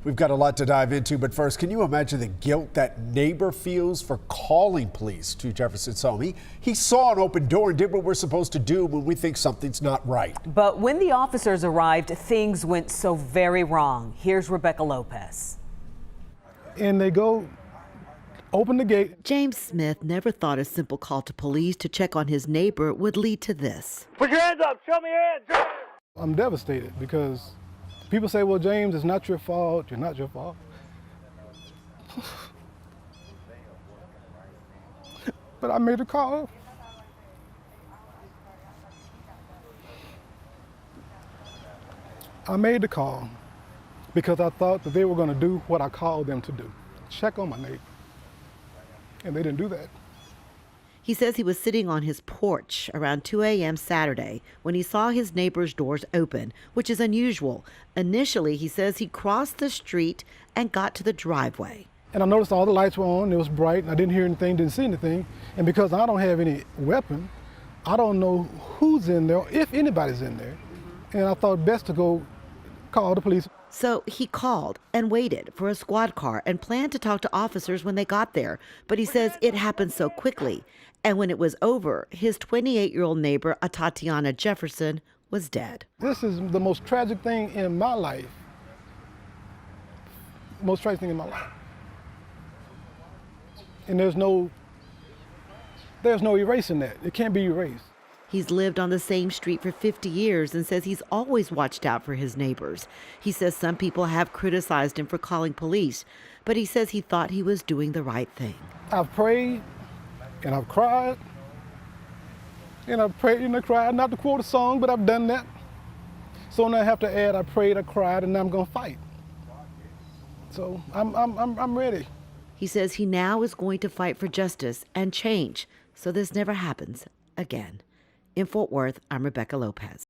We've got a lot to dive into, but first, can you imagine the guilt that neighbor feels for calling police to Jefferson's home? He saw an open door and did what we're supposed to do when we think something's not right. But when the officers arrived, things went so very wrong. Here's Rebecca Lopez. And they go open the gate. James Smith never thought a simple call to police to check on his neighbor would lead to this. Put your hands up, show me your hands. I'm devastated because people say, well, James, it's not your fault. You're not your fault. But I made a call. I made the call because I thought that they were going to do what I called them to do, check on my neighbor. And they didn't do that. He says he was sitting on his porch around 2 a.m. Saturday when he saw his neighbor's doors open, which is unusual. Initially, he says he crossed the street and got to the driveway. And I noticed all the lights were on, it was bright, and I didn't hear anything, didn't see anything. And because I don't have any weapon, I don't know who's in there, if anybody's in there. And I thought best to go call the police. So he called and waited for a squad car and planned to talk to officers when they got there. But he says it happened so quickly. And when it was over, his 28-year-old neighbor, Atatiana Jefferson, was dead. This is the most tragic thing in my life. Most tragic thing in my life. And there's no erasing that. It can't be erased. He's lived on the same street for 50 years and says he's always watched out for his neighbors. He says some people have criticized him for calling police, but he says he thought he was doing the right thing. I've prayed and I've cried. And I've prayed and I cried, not to quote a song, but I've done that. So now I have to add, I prayed, I cried, and now I'm gonna fight. So I'm ready. He says he now is going to fight for justice and change so this never happens again. In Fort Worth, I'm Rebecca Lopez.